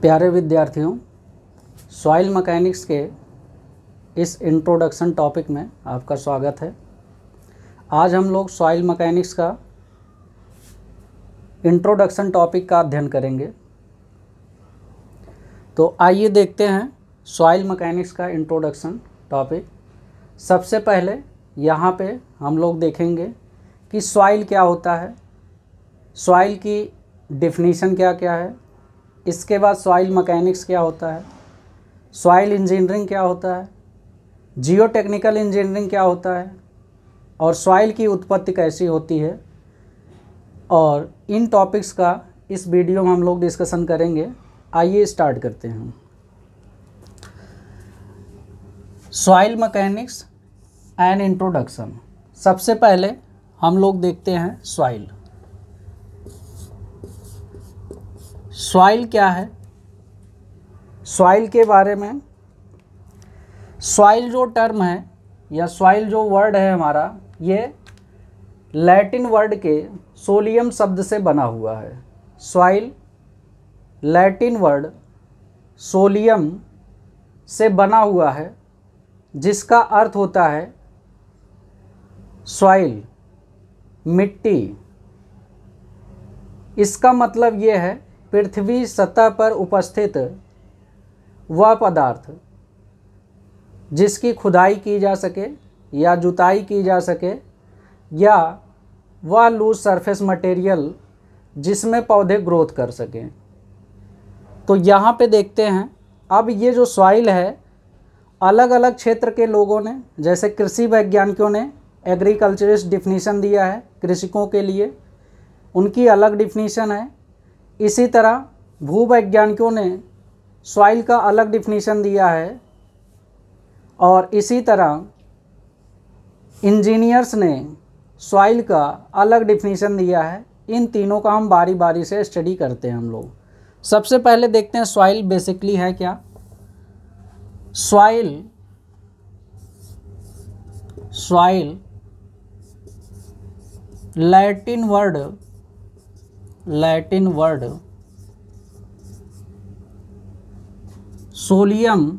प्यारे विद्यार्थियों, soil mechanics के इस इंट्रोडक्शन टॉपिक में आपका स्वागत है। आज हम लोग सॉइल मैकेनिक्स का इंट्रोडक्शन टॉपिक का अध्ययन करेंगे। तो आइए देखते हैं सॉइल मैकेनिक्स का इंट्रोडक्शन टॉपिक। सबसे पहले यहाँ पे हम लोग देखेंगे कि सॉइल क्या होता है, सॉइल की डेफिनीशन क्या क्या है। इसके बाद सॉइल मैकेनिक्स क्या होता है, सॉइल इंजीनियरिंग क्या होता है, जियोटेक्निकल इंजीनियरिंग क्या होता है और सॉइल की उत्पत्ति कैसी होती है। और इन टॉपिक्स का इस वीडियो में हम लोग डिस्कशन करेंगे। आइए स्टार्ट करते हैं। Soil mechanics and introduction. सबसे पहले हम लोग देखते हैं सॉइल। सॉइल क्या है, सॉइल के बारे में। सॉइल जो टर्म है या सॉइल जो वर्ड है हमारा, ये लैटिन वर्ड के सोलियम शब्द से बना हुआ है। सॉइल लैटिन वर्ड सोलियम से बना हुआ है, जिसका अर्थ होता है सॉइल, मिट्टी। इसका मतलब ये है पृथ्वी सतह पर उपस्थित वह पदार्थ जिसकी खुदाई की जा सके या जुताई की जा सके, या वह लूज सरफेस मटेरियल जिसमें पौधे ग्रोथ कर सकें। तो यहाँ पे देखते हैं, अब ये जो सॉइल है, अलग अलग क्षेत्र के लोगों ने, जैसे कृषि वैज्ञानिकों ने एग्रीकल्चरिस्ट डिफिनीशन दिया है कृषकों के लिए, उनकी अलग डिफिनीशन है। इसी तरह भूवैज्ञानिकों ने सॉइल का अलग डिफिनीशन दिया है, और इसी तरह इंजीनियर्स ने सॉइल का अलग डिफिनीशन दिया है। इन तीनों का हम बारी बारी से स्टडी करते हैं हम लोग। सबसे पहले देखते हैं सॉइल बेसिकली है क्या। सॉइल लैटिन वर्ड सोलियम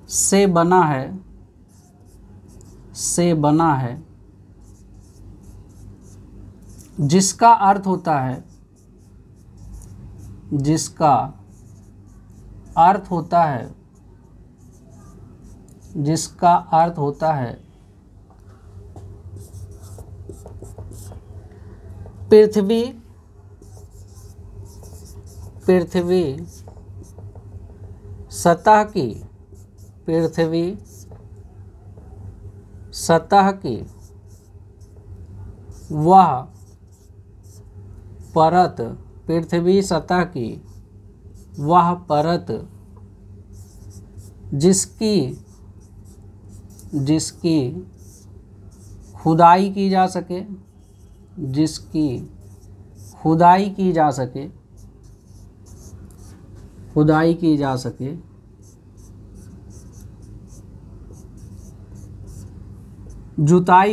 से बना है, जिसका अर्थ होता है पृथ्वी सतह की वह परत जिसकी खुदाई की जा सके, जुताई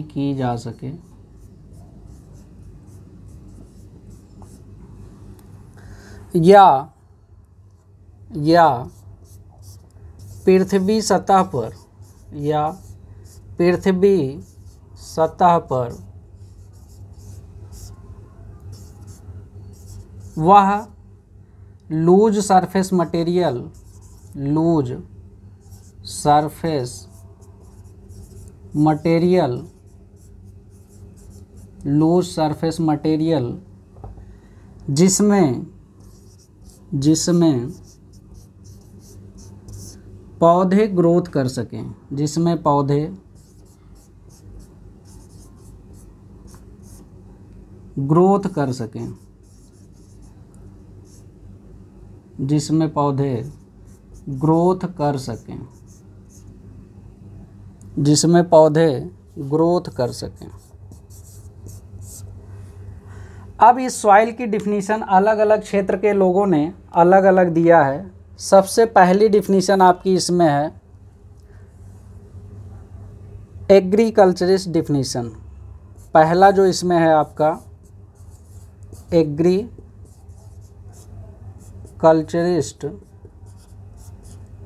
की जा सके, या पृथ्वी सतह पर वह लूज सरफेस मटेरियल जिसमें पौधे ग्रोथ कर सकें, जिसमें पौधे ग्रोथ कर सकें, अब इस सॉइल की डिफिनीशन अलग अलग क्षेत्र के लोगों ने अलग अलग दिया है। सबसे पहली डिफिनीशन आपकी इसमें है एग्रीकल्चरिस्ट डिफिनीशन, पहला जो इसमें है आपका एग्रीकल्चरिस्ट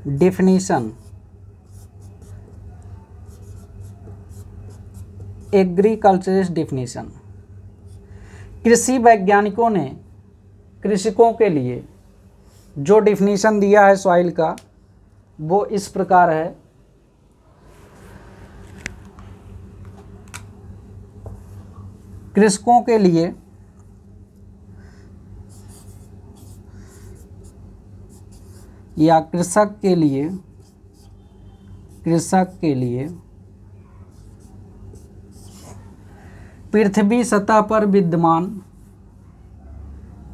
डिफिनीशन। एग्रीकल्चरिस्ट डिफिनीशन, कृषि वैज्ञानिकों ने कृषकों के लिए जो डिफिनीशन दिया है सॉइल का वो इस प्रकार है। कृषकों के लिए या कृषक के लिए पृथ्वी सतह पर विद्यमान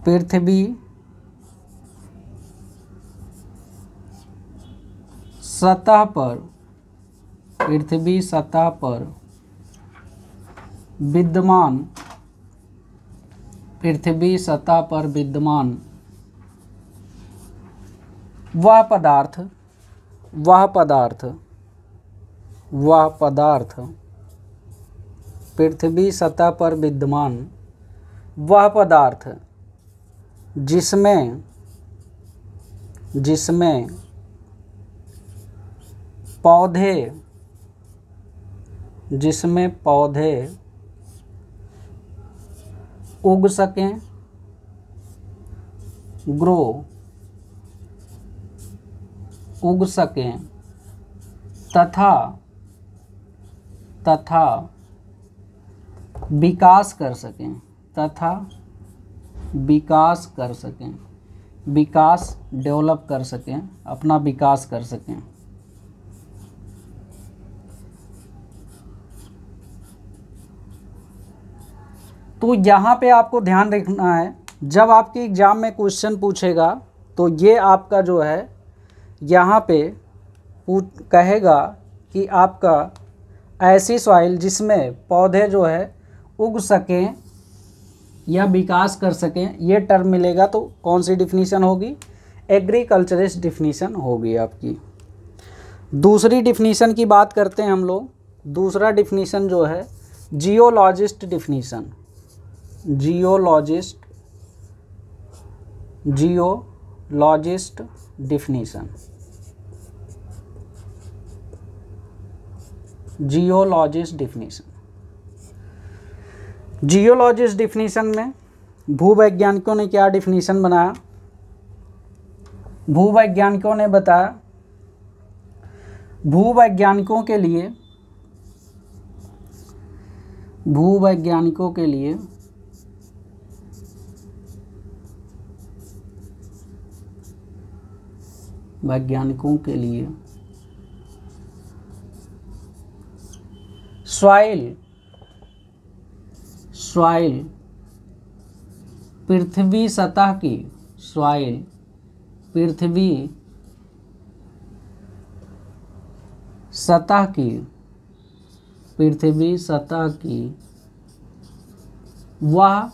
पृथ्वी सतह पर विद्यमान वह पदार्थ पृथ्वी सतह पर विद्यमान वह पदार्थ जिसमें पौधे उग सकें, उग सकें तथा विकास कर सकें, डेवलप कर सकें, अपना विकास कर सकें। तो यहाँ पे आपको ध्यान रखना है, जब आपके एग्ज़ाम में क्वेश्चन पूछेगा तो ये आपका जो है यहाँ पे कहेगा कि आपका ऐसी सॉइल जिसमें पौधे जो है उग सकें या विकास कर सकें, ये टर्म मिलेगा तो कौन सी डिफिनीशन होगी? एग्रीकल्चरिस्ट डिफिनीशन होगी आपकी। दूसरी डिफिनीशन की बात करते हैं हम लोग। दूसरा डिफिनीशन जो है geologist definition. Geologist definition. Geologist definition में भूवैज्ञानिकों ने क्या डिफिनीशन बनाया? भूवैज्ञानिकों ने बताया भूवैज्ञानिकों के लिए सॉइल पृथ्वी सतह की वह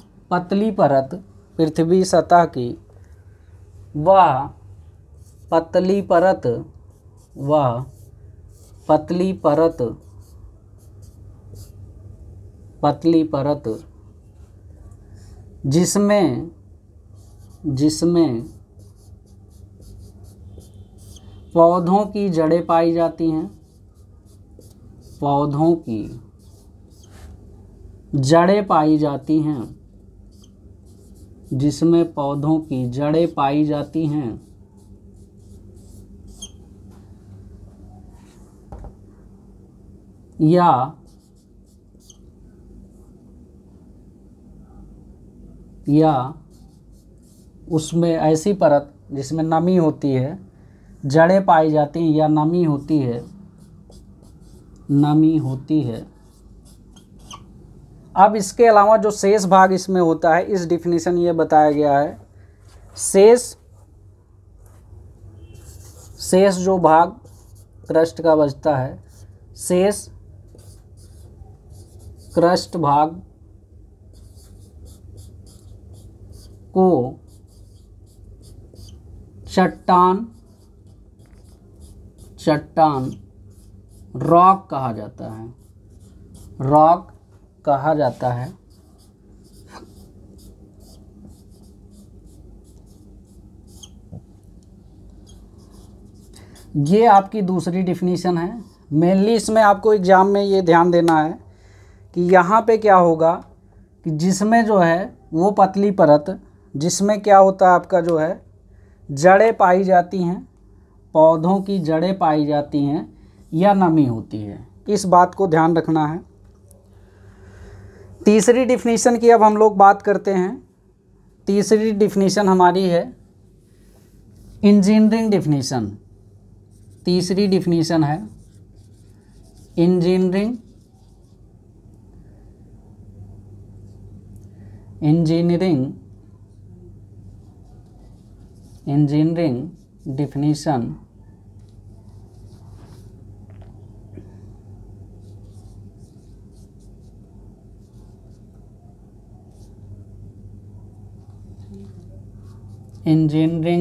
पतली परत जिसमें पौधों की जड़ें पाई जाती हैं, जिसमें पौधों की जड़ें पाई जाती हैं या उसमें ऐसी परत जिसमें नमी होती है, जड़ें पाई जाती हैं या नमी होती है। अब इसके अलावा जो शेष भाग इसमें होता है, इस डिफिनीशन ये बताया गया है, शेष जो भाग क्रस्ट का बचता है, शेष क्रस्ट भाग को चट्टान रॉक कहा जाता है। रॉक कहा जाता है। ये आपकी दूसरी डिफिनीशन है। मेनली इसमें आपको एग्ज़ाम में ये ध्यान देना है कि यहाँ पे क्या होगा कि जिसमें जो है वो पतली परत, जिसमें क्या होता है आपका जो है जड़ें पाई जाती हैं, पौधों की जड़ें पाई जाती हैं या नमी होती है, इस बात को ध्यान रखना है। तीसरी डिफिनीशन की अब हम लोग बात करते हैं। तीसरी डिफिनीशन हमारी है इंजीनियरिंग डिफिनीशन। तीसरी डिफिनीशन है इंजीनियरिंग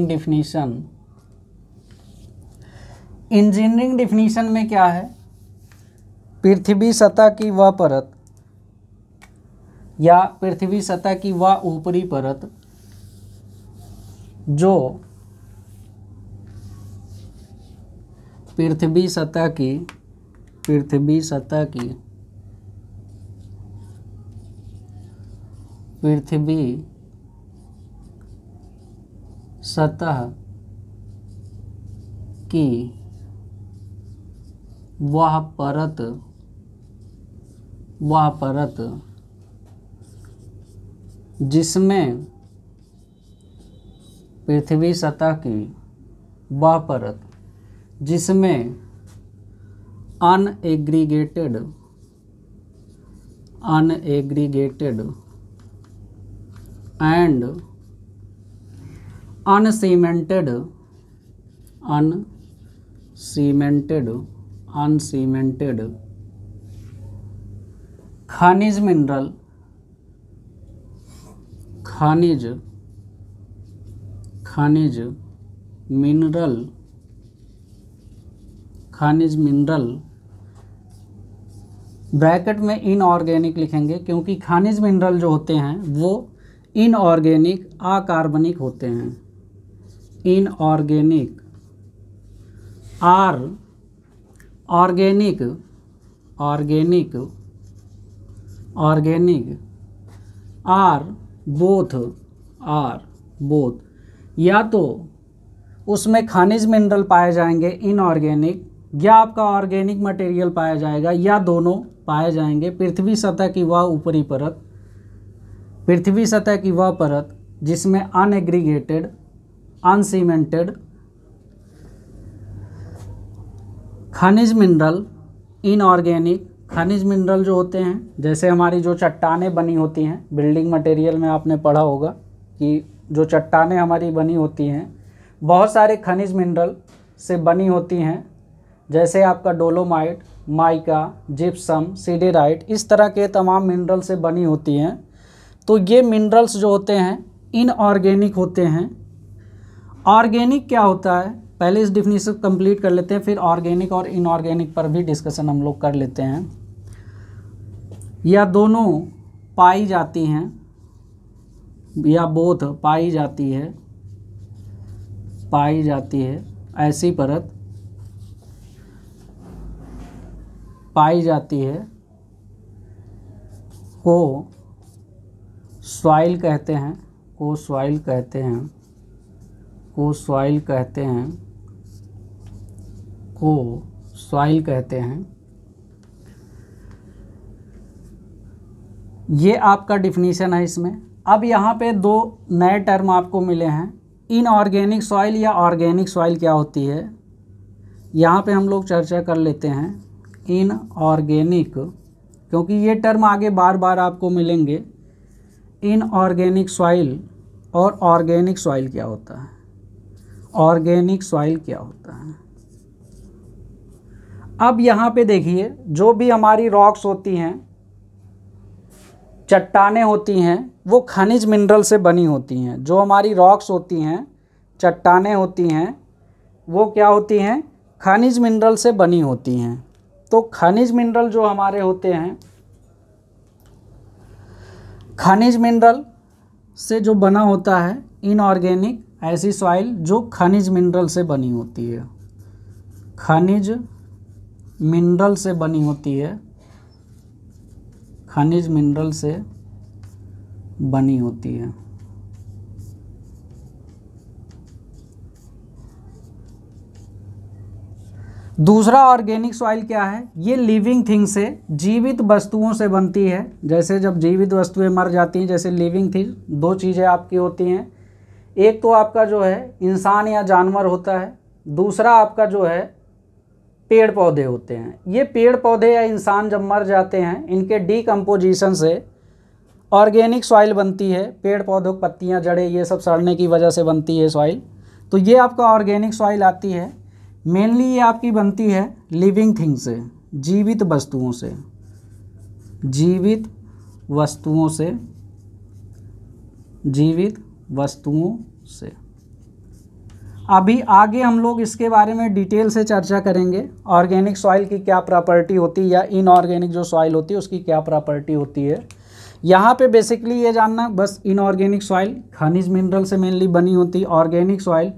डिफिनीशन इंजीनियरिंग डिफिनीशन में क्या है, पृथ्वी सतह की वह परत या पृथ्वी सतह की वह ऊपरी परत जो पृथ्वी सतह की वह परत जिसमें पृथ्वी सतह की वह परत जिसमें अनएग्रीगेटेड एंड अनसीमेंटेड खनिज मिनरल ब्रैकेट में इनऑर्गेनिक लिखेंगे, क्योंकि खनिज मिनरल जो होते हैं वो इनऑर्गेनिक अकार्बनिक होते हैं। Inorganic or organic or both या तो उसमें खनिज मिनरल पाए जाएंगे इनऑर्गेनिक, या आपका ऑर्गेनिक मटेरियल पाया जाएगा, या दोनों पाए जाएंगे। पृथ्वी सतह की वह परत जिसमें अनएग्रीगेटेड अनसीमेंटेड खनिज मिनरल इनऑर्गेनिक खनिज मिनरल जो होते हैं, जैसे हमारी जो चट्टानें बनी होती हैं, बिल्डिंग मटेरियल में आपने पढ़ा होगा कि जो चट्टानें हमारी बनी होती हैं बहुत सारे खनिज मिनरल से बनी होती हैं, जैसे आपका डोलोमाइट, माइका, जिप्सम, सिडेराइट, इस तरह के तमाम मिनरल से बनी होती हैं। तो ये मिनरल्स जो होते हैं इनऑर्गेनिक होते हैं। ऑर्गेनिक क्या होता है, पहले इस डिफिनीशन कंप्लीट कर लेते हैं, फिर ऑर्गेनिक और इनऑर्गेनिक पर भी डिस्कशन हम लोग कर लेते हैं। या दोनों पाई जाती हैं या बोथ पाई जाती है ऐसी परत पाई जाती है को सॉइल कहते हैं। ये आपका डिफिनीशन है इसमें। अब यहाँ पे दो नए टर्म आपको मिले हैं, इनऑर्गेनिक सॉइल या ऑर्गेनिक सॉइल क्या होती है, यहाँ पे हम लोग चर्चा कर लेते हैं। इनऑर्गेनिक, क्योंकि ये टर्म आगे बार बार आपको मिलेंगे। इनऑर्गेनिक सॉइल और ऑर्गेनिक सॉइल क्या होता है, अब यहाँ पे देखिए, जो भी हमारी रॉक्स होती हैं, चट्टानें होती हैं, वो खनिज मिनरल से बनी होती हैं। जो हमारी रॉक्स होती हैं, चट्टानें होती हैं, वो क्या होती हैं, खनिज मिनरल से बनी होती हैं। तो खनिज मिनरल जो हमारे होते हैं खनिज मिनरल से जो बना होता है इनऑर्गेनिक, ऐसी सॉइल जो खनिज मिनरल से बनी होती है, खनिज मिनरल से बनी होती है, खनिज मिनरल से बनी होती है। दूसरा ऑर्गेनिक सॉइल क्या है? ये लिविंग थिंग से, जीवित वस्तुओं से बनती है। जैसे जब जीवित वस्तुएं मर जाती हैं, जैसे लिविंग थिंग, दो चीज़ें आपकी होती हैं, एक तो आपका जो है इंसान या जानवर होता है, दूसरा आपका जो है पेड़ पौधे होते हैं। ये पेड़ पौधे या इंसान जब मर जाते हैं, इनके डीकम्पोजिशन से ऑर्गेनिक सॉइल बनती है। पेड़ पौधों की पत्तियाँ, जड़ें, ये सब सड़ने की वजह से बनती है सॉइल। तो ये आपका ऑर्गेनिक सॉइल आती है। मेनली ये आपकी बनती है लिविंग थिंग से, जीवित वस्तुओं से, जीवित वस्तुओं से, जीवित वस्तुओं से। अभी आगे हम लोग इसके बारे में डिटेल से चर्चा करेंगे, ऑर्गेनिक सॉइल की क्या प्रॉपर्टी होती है या इनऑर्गेनिक जो सॉइल होती है उसकी क्या प्रॉपर्टी होती है। यहाँ पे बेसिकली ये जानना बस, इनऑर्गेनिक सॉइल खनिज मिनरल से मेनली बनी होती है, ऑर्गेनिक सॉइल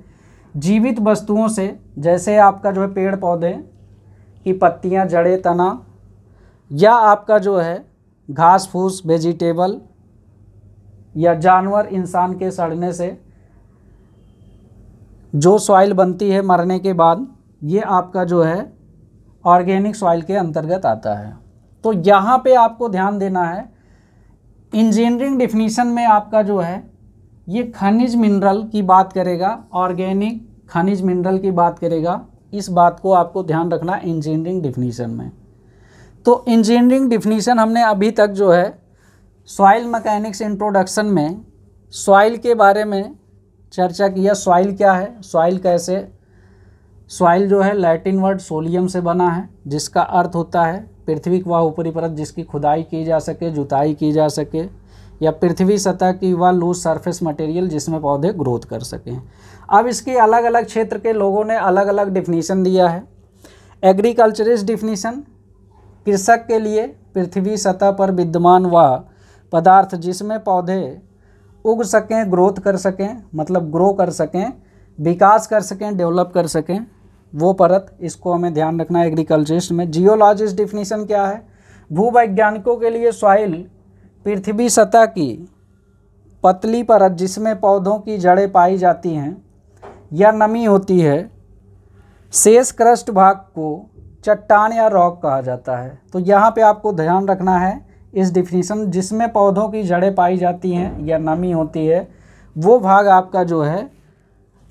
जीवित वस्तुओं से, जैसे आपका जो है पेड़ पौधे की पत्तियाँ, जड़ें, तना, या आपका जो है घास फूस, वेजिटेबल, या जानवर इंसान के सड़ने से जो सॉइल बनती है मरने के बाद, ये आपका जो है ऑर्गेनिक सॉइल के अंतर्गत आता है। तो यहाँ पे आपको ध्यान देना है, इंजीनियरिंग डिफिनीशन में आपका जो है ये खनिज मिनरल की बात करेगा, ऑर्गेनिक खनिज मिनरल की बात करेगा। इस बात को आपको ध्यान रखना इंजीनियरिंग डिफिनीशन में। तो इंजीनियरिंग डिफिनीशन हमने अभी तक जो है सॉइल मैकेनिक्स इंट्रोडक्शन में सॉइल के बारे में चर्चा किया। सॉइल क्या है, सॉइल कैसे, सॉइल जो है लैटिन वर्ड सोलियम से बना है, जिसका अर्थ होता है पृथ्वी की वह ऊपरी परत जिसकी खुदाई की जा सके, जुताई की जा सके, या पृथ्वी सतह की वह लूज सरफेस मटेरियल जिसमें पौधे ग्रोथ कर सकें। अब इसके अलग अलग क्षेत्र के लोगों ने अलग अलग डिफिनीशन दिया है। एग्रीकल्चरिस्ट डिफिनीशन, कृषक के लिए पृथ्वी सतह पर विद्यमान वह पदार्थ जिसमें पौधे उग सकें, ग्रोथ कर सकें, मतलब ग्रो कर सकें, विकास कर सकें, डेवलप कर सकें, वो परत, इसको हमें ध्यान रखना है एग्रीकल्चरिस्ट में। जियोलॉजिस्ट डिफिनीशन क्या है? भूवैज्ञानिकों के लिए सॉइल पृथ्वी सतह की पतली परत जिसमें पौधों की जड़ें पाई जाती हैं या नमी होती है, शेष क्रस्ट भाग को चट्टान या रॉक कहा जाता है। तो यहाँ पे आपको ध्यान रखना है इस डिफिनीशन, जिसमें पौधों की जड़ें पाई जाती हैं या नमी होती है, वो भाग आपका जो है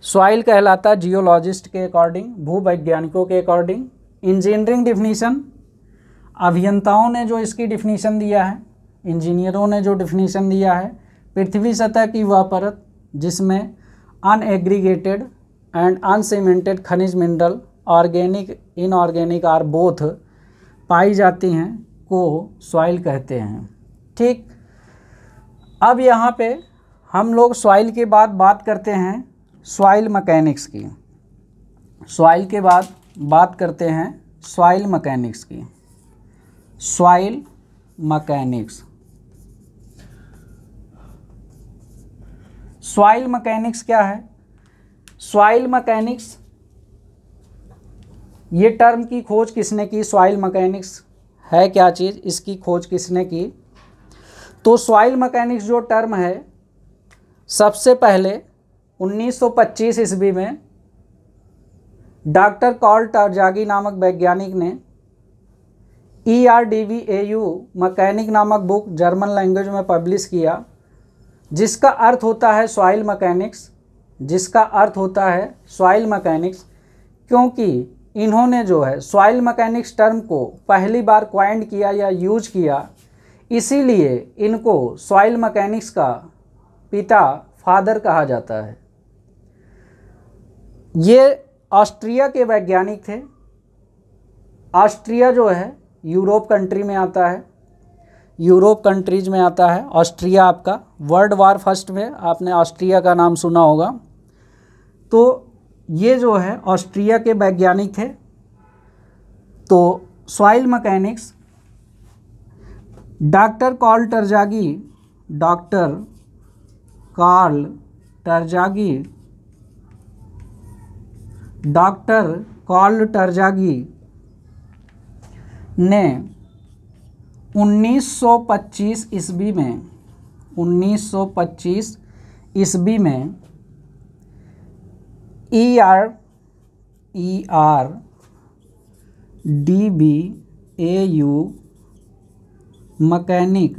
सॉइल कहलाता है जियोलॉजिस्ट के अकॉर्डिंग, भूवैज्ञानिकों के अकॉर्डिंग। इंजीनियरिंग डिफिनीशन, अभियंताओं ने जो इसकी डिफिनीशन दिया है, इंजीनियरों ने जो डिफिनीशन दिया है, पृथ्वी सतह की वह परत जिसमें अनएग्रीगेटेड एंड अनसीमेंटेड खनिज mineral, organic inorganic or both पाई जाती हैं, को सॉइल कहते हैं। ठीक, अब यहाँ पे हम लोग सॉइल के बाद बात करते हैं सॉइल मैकेनिक्स की। सॉइल के बाद बात करते हैं सॉइल मैकेनिक्स की। सॉइल मैकेनिक्स, सॉइल मैकेनिक्स क्या है? सॉइल मैकेनिक्स, ये टर्म की खोज किसने की? सॉइल मैकेनिक्स है क्या चीज़, इसकी खोज किसने की? तो सॉइल मैकेनिक्स जो टर्म है, सबसे पहले 1925 ईस्वी में डॉक्टर कार्ल टरज़ागी नामक वैज्ञानिक ने ERDVAU मैकेनिक नामक बुक जर्मन लैंग्वेज में पब्लिश किया, जिसका अर्थ होता है सॉइल मैकेनिक्स, जिसका अर्थ होता है सॉइल मैकेनिक्स, क्योंकि इन्होंने जो है सॉइल मैकेनिक्स टर्म को पहली बार क्वाइंड किया या यूज किया, इसीलिए इनको सॉइल मैकेनिक्स का पिता, फादर कहा जाता है। ये ऑस्ट्रिया के वैज्ञानिक थे। ऑस्ट्रिया जो है यूरोप कंट्री में आता है, यूरोप कंट्रीज में आता है ऑस्ट्रिया आपका। वर्ल्ड वार फर्स्ट में आपने ऑस्ट्रिया का नाम सुना होगा। तो ये जो है ऑस्ट्रिया के वैज्ञानिक थे। तो soil mechanics doctor Karl Terzaghi doctor Karl Terzaghi, doctor Karl Terzaghi ने 1925 ईस्वी में 1925 ईस्वी में ERDBAU मैकेनिक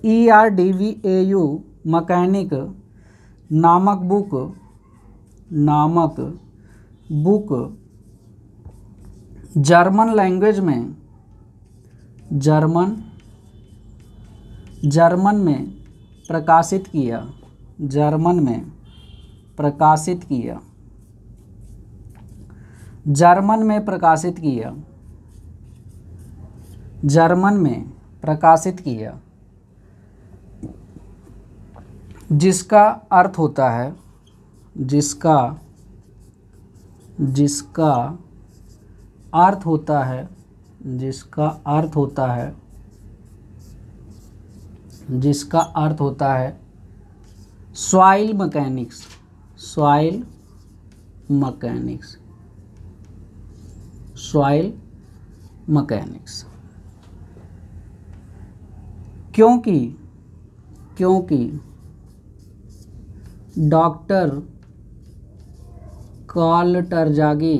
ERDBAU मैकेनिक नामक बुक जर्मन लैंग्वेज में जर्मन में प्रकाशित किया, जर्मन में प्रकाशित किया, जिसका अर्थ होता है सॉइल मैकेनिक्स। क्योंकि डॉक्टर कार्ल टरजागी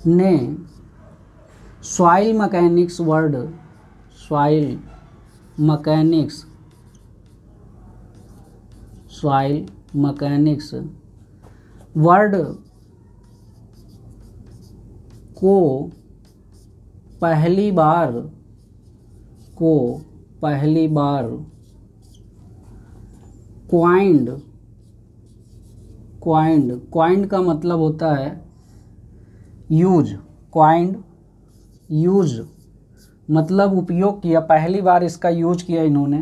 ने सॉइल मैकेनिक्स वर्ड को पहली बार क्वाइंड का मतलब होता है यूज, मतलब उपयोग किया, पहली बार इसका यूज किया, इन्होंने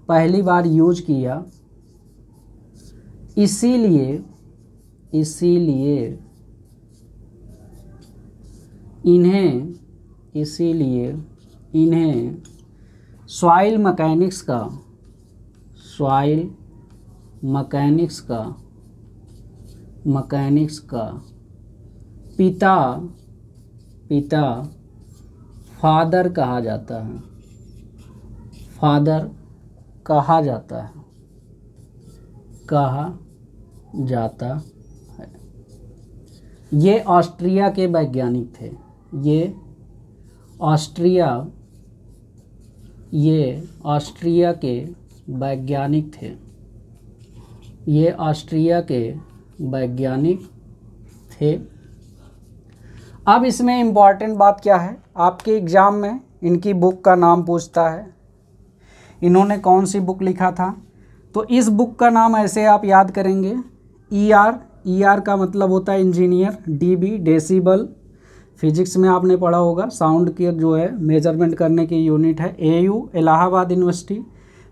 पहली बार यूज किया, इसीलिए इन्हें सॉइल मैकेनिक्स का पिता फादर कहा जाता है। ये ऑस्ट्रिया के वैज्ञानिक थे, ये ऑस्ट्रिया के वैज्ञानिक थे। अब इसमें इम्पॉर्टेंट बात क्या है, आपके एग्ज़ाम में इनकी बुक का नाम पूछता है, इन्होंने कौन सी बुक लिखा था। तो इस बुक का नाम ऐसे आप याद करेंगे, ER का मतलब होता है इंजीनियर, DB डेसिबल, फिजिक्स में आपने पढ़ा होगा, साउंड की जो है मेजरमेंट करने की यूनिट है, AU इलाहाबाद यूनिवर्सिटी।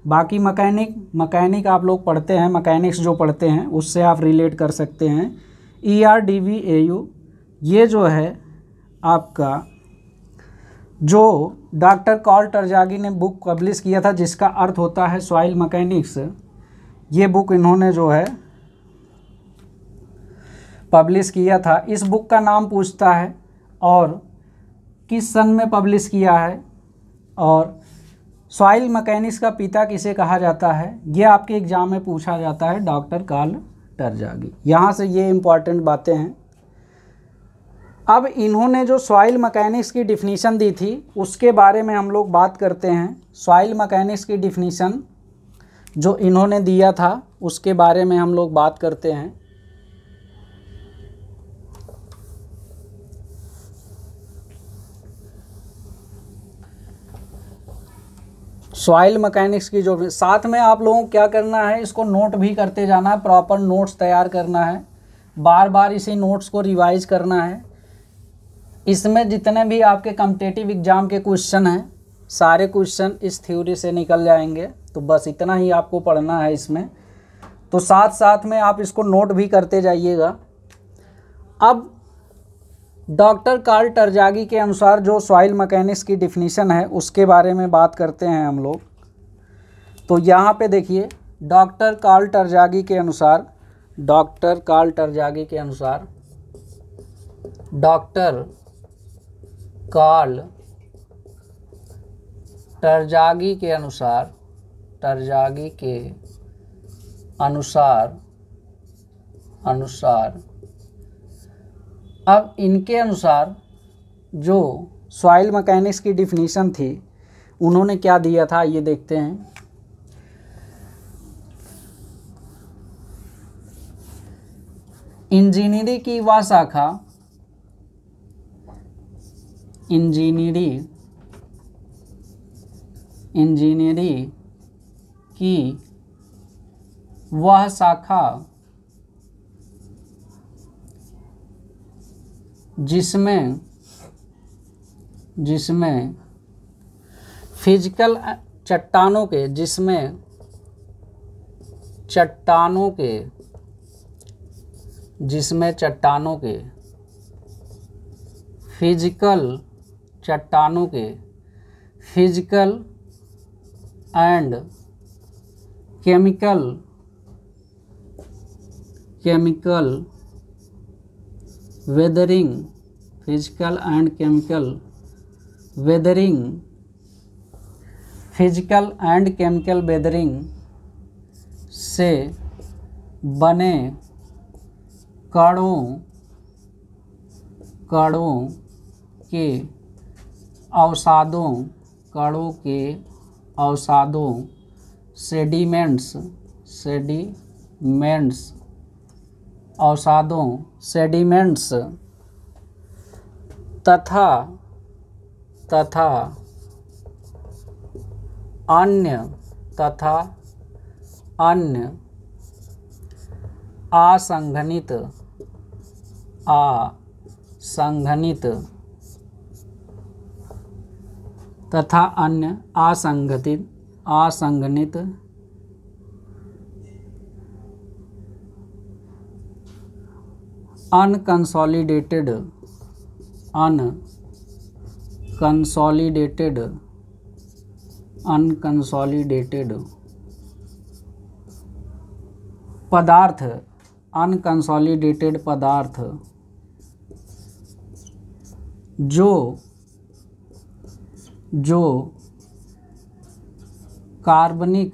बाकी मैकेनिक आप लोग पढ़ते हैं, मैकेनिक्स जो पढ़ते हैं उससे आप रिलेट कर सकते हैं। ERDBAU ये जो है आपका जो डॉक्टर कार्ल टरजागी ने बुक पब्लिश किया था, जिसका अर्थ होता है सॉइल मैकेनिक्स, ये बुक इन्होंने जो है पब्लिश किया था। इस बुक का नाम पूछता है और किस सन में पब्लिश किया है, और सॉइल मैकेनिक्स का पिता किसे कहा जाता है, ये आपके एग्ज़ाम में पूछा जाता है, डॉक्टर कार्ल टरजागी। यहाँ से ये इम्पॉर्टेंट बातें हैं। अब इन्होंने जो सॉइल मैकेनिक्स की डिफिनीशन दी थी उसके बारे में हम लोग बात करते हैं। सॉइल मैकेनिक्स की डिफिनीशन जो इन्होंने दिया था उसके बारे में हम लोग बात करते हैं। सॉइल मैकेनिक्स की जो साथ में आप लोगों को क्या करना है, इसको नोट भी करते जाना है, प्रॉपर नोट्स तैयार करना है, बार बार इसी नोट्स को रिवाइज करना है। इसमें जितने भी आपके कॉम्पिटिटिव एग्ज़ाम के क्वेश्चन हैं सारे क्वेश्चन इस थ्योरी से निकल जाएंगे, तो बस इतना ही आपको पढ़ना है इसमें। तो साथ साथ में आप इसको नोट भी करते जाइएगा। अब डॉक्टर कार्ल टरजागी के अनुसार जो सॉइल मैकेनिक्स की डिफिनीशन है उसके बारे में बात करते हैं हम लोग। तो यहाँ पे देखिए, डॉक्टर कार्ल टरजागी के अनुसार डॉक्टर कार्ल टरजागी के अनुसार अब इनके अनुसार जो सॉइल मैकेनिक्स की डिफिनीशन थी उन्होंने क्या दिया था, ये देखते हैं। इंजीनियरिंग की वह शाखा जिसमें फिजिकल चट्टानों के फिजिकल एंड केमिकल वेदरिंग से बने कणों के अवसादों सेडिमेंट्स तथा अन्य असंघनित अनकंसोलिडेटेड पदार्थ जो कार्बनिक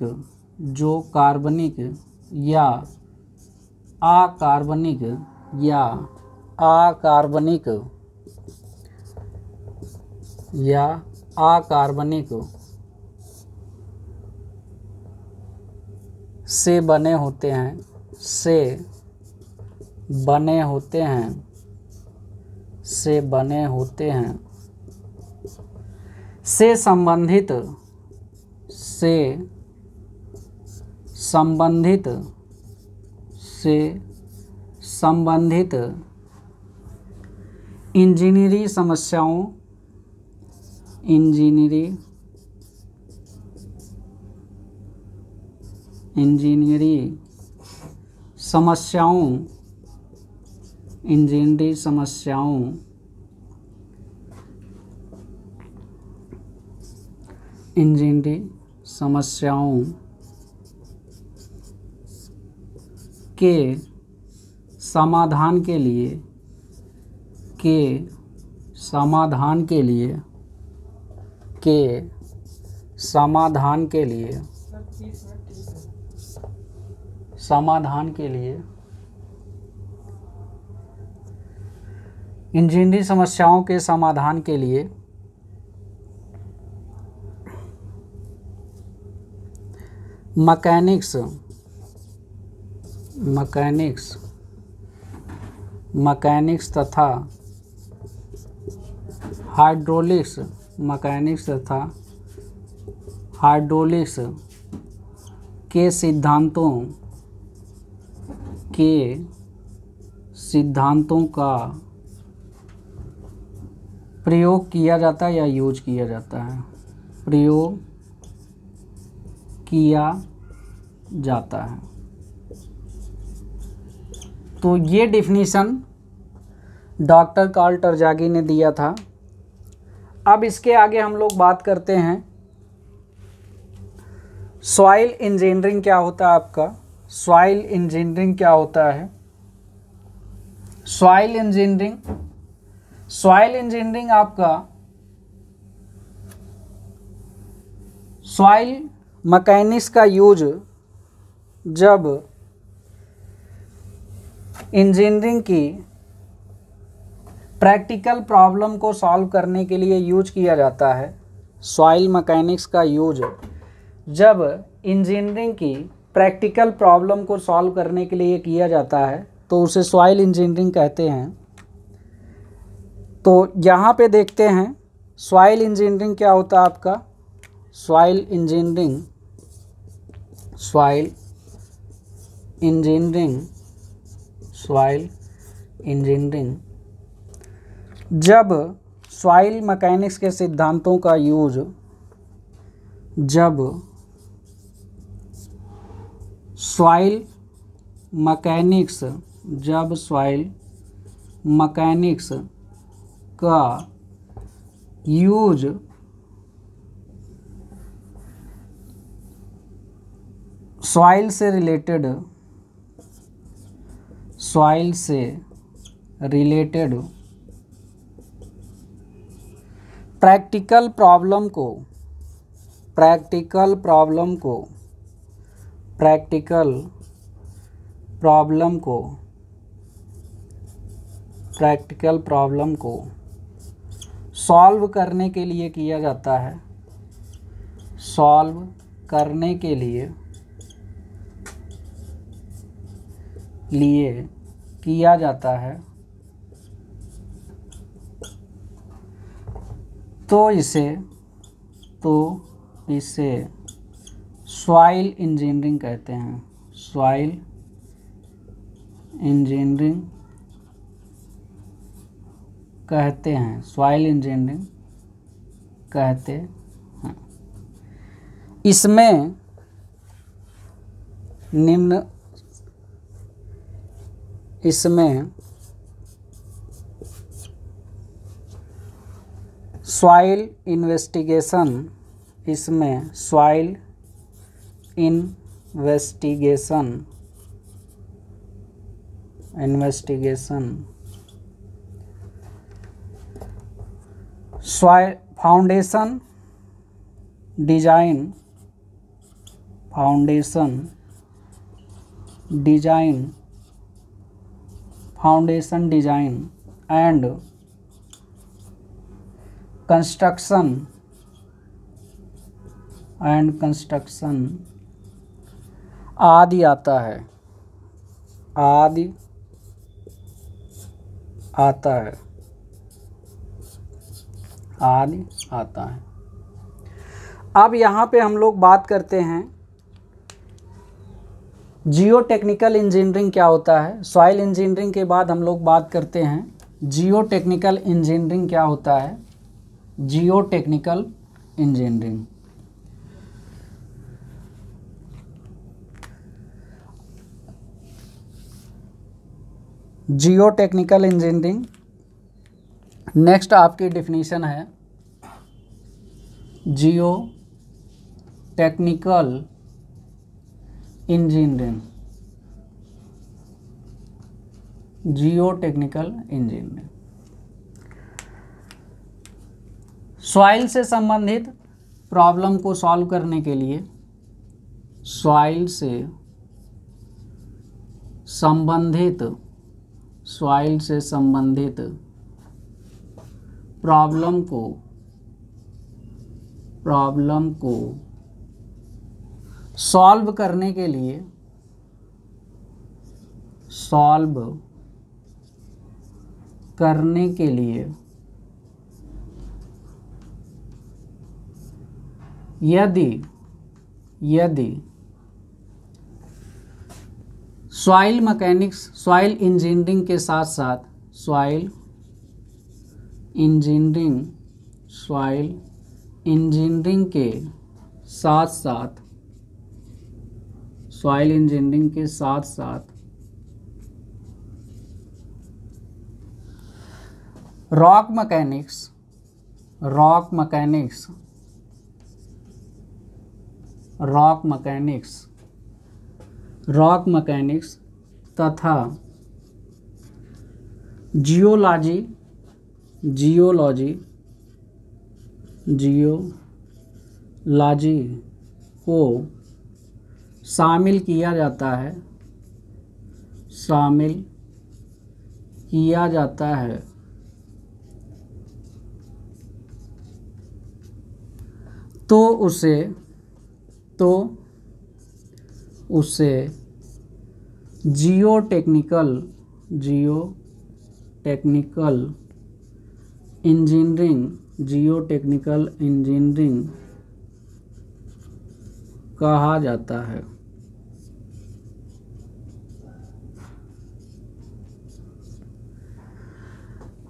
या अकार्बनिक से बने होते हैं से संबंधित इंजीनियरिंग समस्याओं के समाधान के लिए इंजीनियरिंग समस्याओं के समाधान के लिए मैकेनिक्स तथा हाइड्रोलिक्स के सिद्धांतों का प्रयोग किया जाता है या यूज किया जाता है, प्रयोग किया जाता है। तो ये डिफिनीशन डॉक्टर कार्ल टरज़ागी ने दिया था। अब इसके आगे हम लोग बात करते हैं सॉइल इंजीनियरिंग क्या होता है आपका। सॉइल इंजीनियरिंग क्या होता है? सॉइल इंजीनियरिंग आपका सॉइल मैकेनिक्स का यूज जब इंजीनियरिंग की प्रैक्टिकल प्रॉब्लम को सॉल्व करने के लिए यूज किया जाता है। सॉइल मैकेनिक्स का यूज जब इंजीनियरिंग की प्रैक्टिकल प्रॉब्लम को सॉल्व करने के लिए किया जाता है तो उसे सॉइल इंजीनियरिंग कहते हैं। तो यहाँ पे देखते हैं सॉइल इंजीनियरिंग क्या होता है आपका। सॉइल इंजीनियरिंग जब सॉइल मैकेनिक्स के सिद्धांतों का यूज जब सॉइल मैकेनिक्स का यूज सॉइल से रिलेटेड प्रैक्टिकल प्रॉब्लम को सॉल्व करने के लिए किया जाता है। तो इसे सॉइल इंजीनियरिंग कहते हैं। सॉइल इंजीनियरिंग कहते हैं। इसमें soil investigation soil foundation design and construction आदि आता है। अब यहाँ पे हम लोग बात करते हैं जियो टेक्निकल इंजीनियरिंग क्या होता है। सॉइल इंजीनियरिंग के बाद हम लोग बात करते हैं जियो टेक्निकल इंजीनियरिंग क्या होता है। जियो टेक्निकल इंजीनियरिंग नेक्स्ट आपकी डिफिनीशन है जियो टेक्निकल इंजीनियरिंग। सॉइल से संबंधित प्रॉब्लम को सॉल्व करने के लिए सॉइल से संबंधित प्रॉब्लम को सॉल्व करने के लिए यदि सॉइल इंजीनियरिंग के साथ साथ सॉइल इंजीनियरिंग के साथ rock mechanics, rock mechanics, rock mechanics, rock mechanics तथा जियोलॉजी, जियोलॉजी, जियोलॉजी को शामिल किया जाता है, शामिल किया जाता है। तो उसे जियोटेक्निकल इंजीनियरिंग, जियोटेक्निकल इंजीनियरिंग कहा जाता है।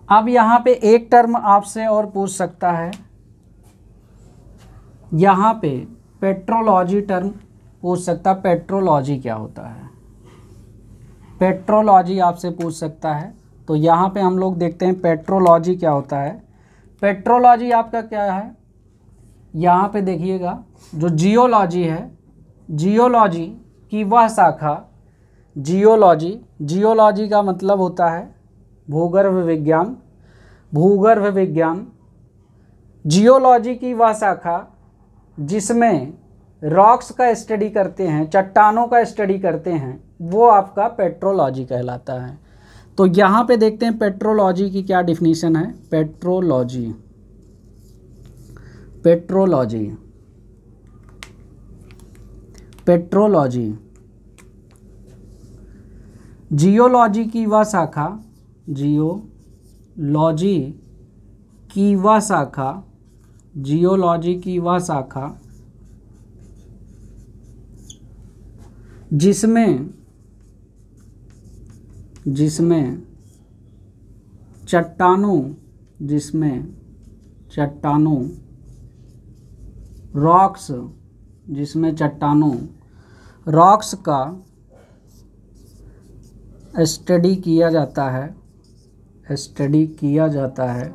अब यहाँ पे एक टर्म आपसे और पूछ सकता है, यहाँ पे पेट्रोलॉजी टर्म पूछ सकता है, पेट्रोलॉजी क्या होता है, पेट्रोलॉजी आपसे पूछ सकता है। तो यहाँ पे हम लोग देखते हैं पेट्रोलॉजी क्या होता है। पेट्रोलॉजी आपका क्या है, यहाँ पे देखिएगा जो जियोलॉजी है, जियोलॉजी की वह शाखा, जियोलॉजी, जियोलॉजी का मतलब होता है भूगर्भ विज्ञान, भूगर्भ विज्ञान। जियोलॉजी की वह शाखा जिसमें रॉक्स का स्टडी करते हैं, चट्टानों का स्टडी करते हैं, वो आपका पेट्रोलॉजी कहलाता है। तो यहाँ पे देखते हैं पेट्रोलॉजी की क्या डिफिनीशन है। पेट्रोलॉजी, पेट्रोलॉजी, पेट्रोलॉजी जियोलॉजी की वह शाखा, जियोलॉजी की वह शाखा, जियोलॉजी की वह शाखा जिसमें चट्टानों, जिसमें चट्टानों, रॉक्स, जिसमें चट्टानों, रॉक्स का स्टडी किया जाता है, स्टडी किया जाता है,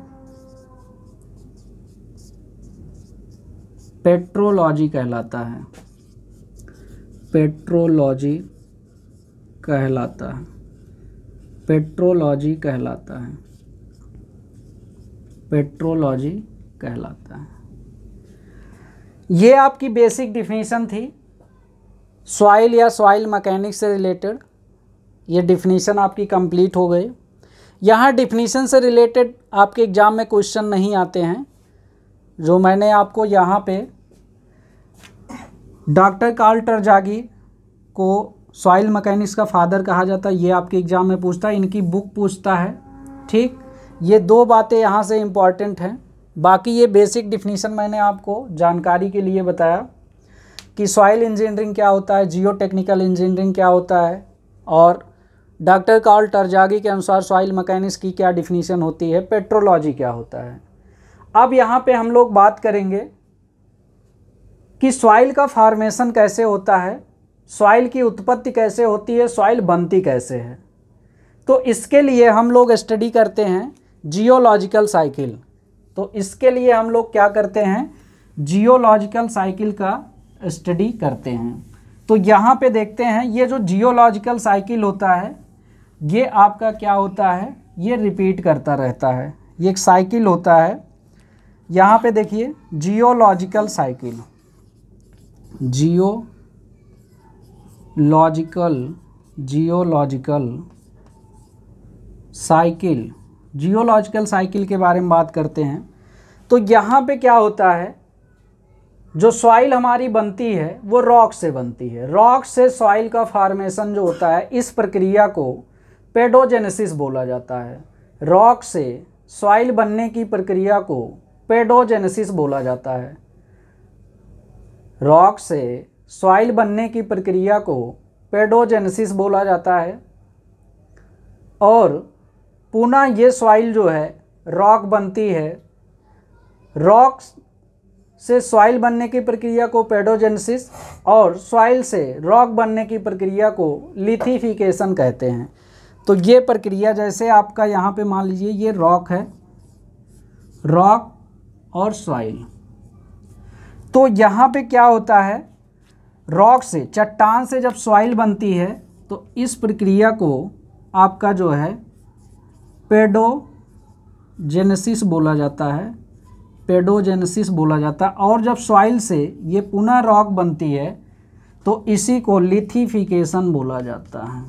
पेट्रोलॉजी कहलाता है, पेट्रोलॉजी कहलाता है, पेट्रोलॉजी कहलाता है, पेट्रोलॉजी कहलाता है। ये आपकी बेसिक डिफिनीशन थी सॉइल या सॉइल मैकेनिक्स से रिलेटेड। ये डिफिनीशन आपकी कंप्लीट हो गई। यहाँ डिफिनीशन से रिलेटेड आपके एग्ज़ाम में क्वेश्चन नहीं आते हैं। जो मैंने आपको यहाँ पे डॉक्टर कार्ल टरज़ागी को सॉइल मैकेनिक्स का फादर कहा जाता है, ये आपके एग्ज़ाम में पूछता है, इनकी बुक पूछता है। ठीक, ये दो बातें यहाँ से इम्पॉर्टेंट हैं। बाकी ये बेसिक डिफिनीशन मैंने आपको जानकारी के लिए बताया कि सॉइल इंजीनियरिंग क्या होता है, जियो टेक्निकल इंजीनियरिंग क्या होता है, और डॉक्टर कार्ल टरज़ागी के अनुसार सॉइल मैकेनिक्स की क्या डिफिनीशन होती है, पेट्रोलॉजी क्या होता है। अब यहाँ पे हम लोग बात करेंगे कि सॉइल का फॉर्मेशन कैसे होता है, सॉइल की उत्पत्ति कैसे होती है, सॉइल बनती कैसे है। तो इसके लिए हम लोग स्टडी करते हैं जियोलॉजिकल साइकिल। तो इसके लिए हम लोग क्या करते हैं, जियोलॉजिकल साइकिल का स्टडी करते हैं। तो यहाँ पे देखते हैं ये जो जियोलॉजिकल साइकिल होता है ये आपका क्या होता है, ये रिपीट करता रहता है, ये एक साइकिल होता है। यहाँ पे देखिए geological cycle, geological cycle, geological cycle के बारे में बात करते हैं। तो यहाँ पे क्या होता है, जो सॉइल हमारी बनती है वो रॉक से बनती है। रॉक से सॉइल का फॉर्मेशन जो होता है, इस प्रक्रिया को पेडोजेनेसिस बोला जाता है। रॉक से सॉइल बनने की प्रक्रिया को पेडोजेनेसिस बोला जाता है। रॉक से सॉइल बनने की प्रक्रिया को पेडोजेनेसिस बोला जाता है। और पुनः ये सॉइल जो है रॉक बनती है, रॉक से सॉइल बनने की प्रक्रिया को पेडोजेनेसिस, और सॉइल से रॉक बनने की प्रक्रिया को लिथिफिकेशन कहते हैं। तो ये प्रक्रिया, जैसे आपका यहाँ पे मान लीजिए ये रॉक है, रॉक और सॉइल। तो यहाँ पे क्या होता है, रॉक से, चट्टान से जब सॉइल बनती है तो इस प्रक्रिया को आपका जो है पेडोजेनेसिस बोला जाता है, पेडोजेनेसिस बोला जाता है। और जब सॉइल से ये पुनः रॉक बनती है तो इसी को लिथिफिकेशन बोला जाता है,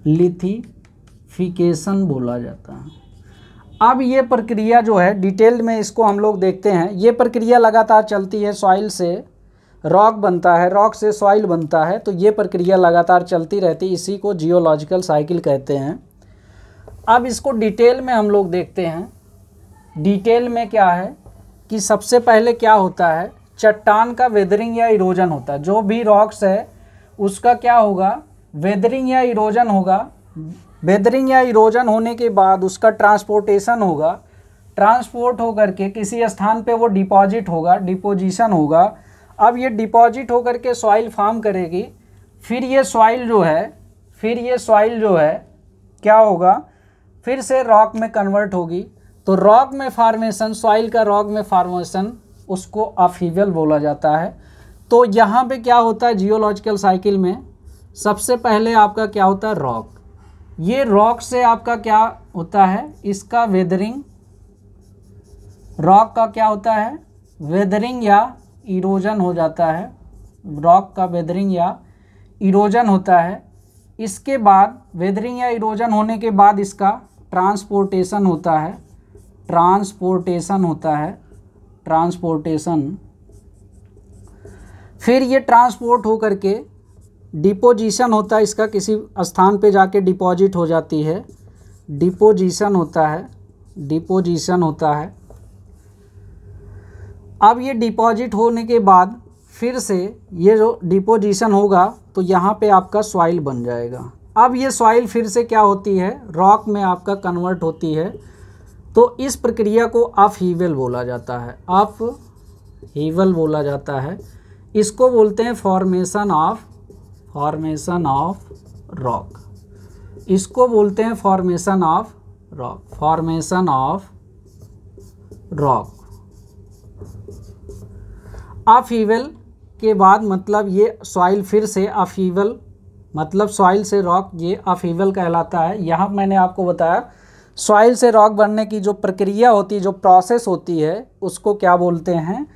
लिथिफिकेशन बोला जाता है। अब ये प्रक्रिया जो है डिटेल्ड में इसको हम लोग देखते हैं। ये प्रक्रिया लगातार चलती है, सॉइल से रॉक बनता है, रॉक से सॉइल बनता है, तो ये प्रक्रिया लगातार चलती रहती है, इसी को जियोलॉजिकल साइकिल कहते हैं। अब इसको डिटेल में हम लोग देखते हैं। डिटेल में क्या है कि सबसे पहले क्या होता है, चट्टान का वेदरिंग या इरोजन होता है। जो भी रॉक्स है उसका क्या होगा, वेदरिंग या इरोजन होगा। वेदरिंग या इरोजन होने के बाद उसका ट्रांसपोर्टेशन होगा, ट्रांसपोर्ट होकर के किसी स्थान पे वो डिपॉजिट होगा, डिपोजिशन होगा। अब ये डिपॉजिट होकर के सॉइल फॉर्म करेगी, फिर ये सॉइल जो है क्या होगा, फिर से रॉक में कन्वर्ट होगी। तो रॉक में फॉर्मेशन, सॉइल का रॉक में फॉर्मेशन, उसको अपहीवल बोला जाता है। तो यहाँ पे क्या होता है जियोलॉजिकल साइकिल में, सबसे पहले आपका क्या होता है, रॉक। ये रॉक से आपका क्या होता है, इसका वेदरिंग, रॉक का क्या होता है, वेदरिंग या इरोजन हो जाता है। रॉक का वेदरिंग या इरोजन होता है। इसके बाद वेदरिंग या इरोजन होने के बाद इसका ट्रांसपोर्टेशन होता है, ट्रांसपोर्टेशन। फिर ये ट्रांसपोर्ट हो करके डिपोजिशन होता है, इसका किसी स्थान पे जाके डिपॉजिट हो जाती है, डिपोजिशन होता है। अब ये डिपॉजिट होने के बाद फिर से ये जो डिपोजिशन होगा तो यहाँ पे आपका सॉइल बन जाएगा। अब ये सॉइल फिर से क्या होती है, रॉक में आपका कन्वर्ट होती है। तो इस प्रक्रिया को अपहीवल बोला जाता है, अपहीवल बोला जाता है। इसको बोलते हैं फॉर्मेशन ऑफ रॉक। इसको बोलते हैं फॉर्मेशन ऑफ रॉक। अपहीवल के बाद मतलब ये सॉइल फिर से अपहीवल, मतलब सॉइल से रॉक, ये अपहीवल कहलाता है। यहाँ मैंने आपको बताया सॉइल से रॉक बनने की जो प्रक्रिया होती है, जो प्रोसेस होती है, उसको क्या बोलते हैं,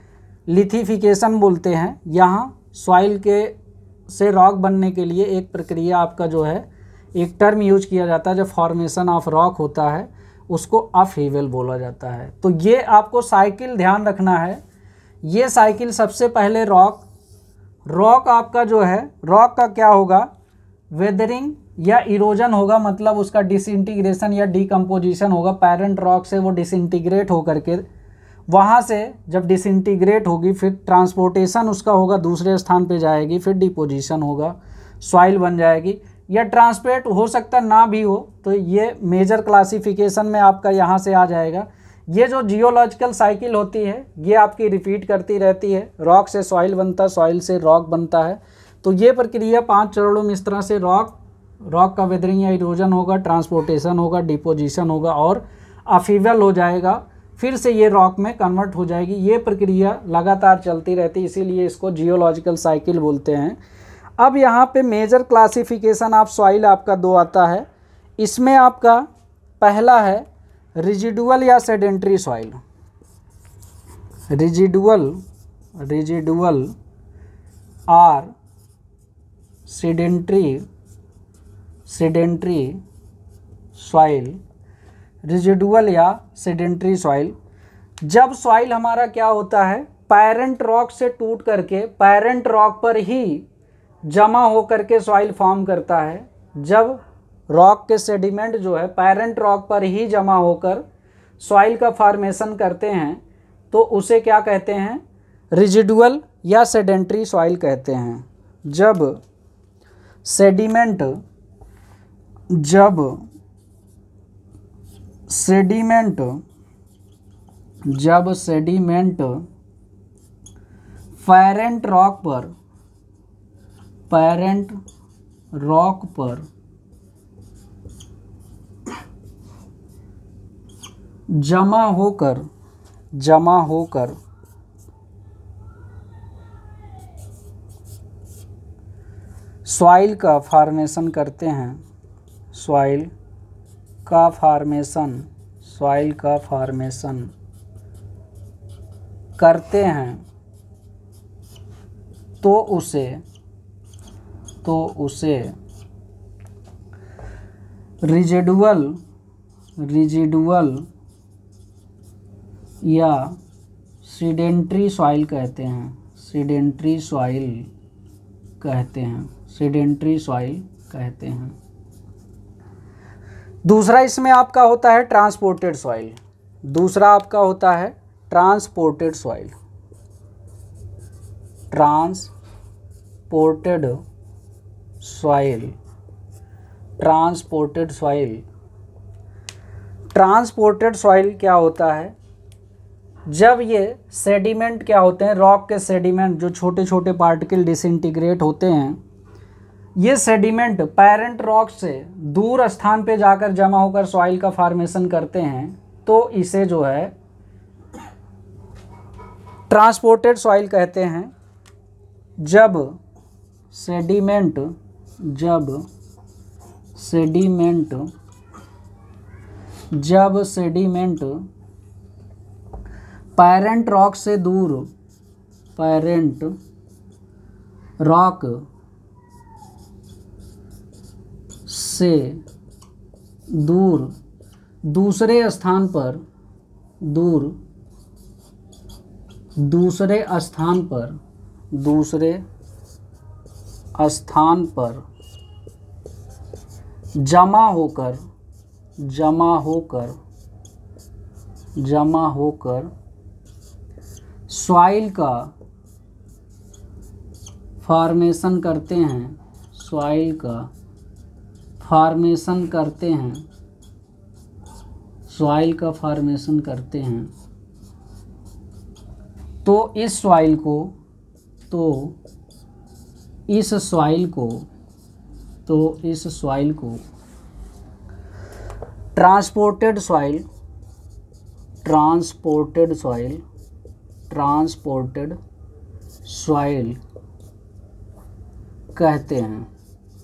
लिथिफिकेशन बोलते हैं। यहाँ सॉइल के से रॉक बनने के लिए एक प्रक्रिया आपका जो है, एक टर्म यूज किया जाता है जो फॉर्मेशन ऑफ रॉक होता है, उसको अपहीवल बोला जाता है। तो ये आपको साइकिल ध्यान रखना है। ये साइकिल सबसे पहले रॉक आपका जो है, रॉक का क्या होगा, वेदरिंग या इरोजन होगा, मतलब उसका डिसइंटीग्रेशन या डिकम्पोजिशन होगा। पेरेंट रॉक से वो डिसइंटीग्रेट होकर के वहाँ से जब डिसइंटीग्रेट होगी फिर ट्रांसपोर्टेशन उसका होगा, दूसरे स्थान पे जाएगी, फिर डिपोजिशन होगा, सॉइल बन जाएगी। या ट्रांसपोर्ट हो सकता ना भी हो, तो ये मेजर क्लासिफिकेशन में आपका यहाँ से आ जाएगा। ये जो जियोलॉजिकल साइकिल होती है ये आपकी रिपीट करती रहती है। रॉक से सॉइल बनता है, सॉइल से रॉक बनता है। तो ये प्रक्रिया 5 चरणों में इस तरह से रॉक का वेदरिंग या इरोजन होगा, ट्रांसपोर्टेशन होगा, डिपोजिशन होगा और अपहीवल हो जाएगा, फिर से ये रॉक में कन्वर्ट हो जाएगी। ये प्रक्रिया लगातार चलती रहती है, इसीलिए इसको जियोलॉजिकल साइकिल बोलते हैं। अब यहाँ पे मेजर क्लासिफिकेशन ऑफ सॉइल आपका 2 आता है। इसमें आपका पहला है रिजिडुअल या sedentary soil. Residual or sedentary soil, residual या सेडेंट्री सॉइल। जब सॉइल हमारा क्या होता है, पेरेंट रॉक से टूट करके पेरेंट रॉक पर ही जमा हो करके सॉइल फॉर्म करता है। जब रॉक के सेडिमेंट जो है पेरेंट रॉक पर ही जमा होकर सॉइल का फॉर्मेशन करते हैं तो उसे क्या कहते हैं, रिजिडुअल या सेडेंट्री सॉइल कहते हैं। जब सेडिमेंट पेरेंट रॉक पर जमा होकर जमा होकर सॉइल का फॉर्मेशन करते हैं, सॉइल का फॉर्मेशन करते हैं, तो उसे रेजिडुअल या सीडेंट्री सॉइल कहते हैं, सीडेंट्री सॉइल कहते हैं। दूसरा इसमें आपका होता है ट्रांसपोर्टेड सॉइल, ट्रांसपोर्टेड सॉइल क्या होता है? जब ये सेडिमेंट क्या होते हैं, रॉक के सेडिमेंट जो छोटे छोटे पार्टिकल डिसइंटीग्रेट होते हैं, ये सेडिमेंट पेरेंट रॉक से दूर स्थान पे जाकर जमा होकर सॉइल का फॉर्मेशन करते हैं, तो इसे जो है ट्रांसपोर्टेड सॉइल कहते हैं। जब सेडिमेंट पेरेंट रॉक से दूर दूसरे स्थान पर जमा होकर सॉइल का फॉर्मेशन करते हैं, तो इस सॉइल को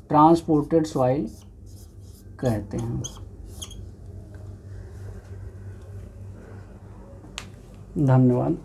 ट्रांसपोर्टेड सॉइल कहते हैं। धन्यवाद।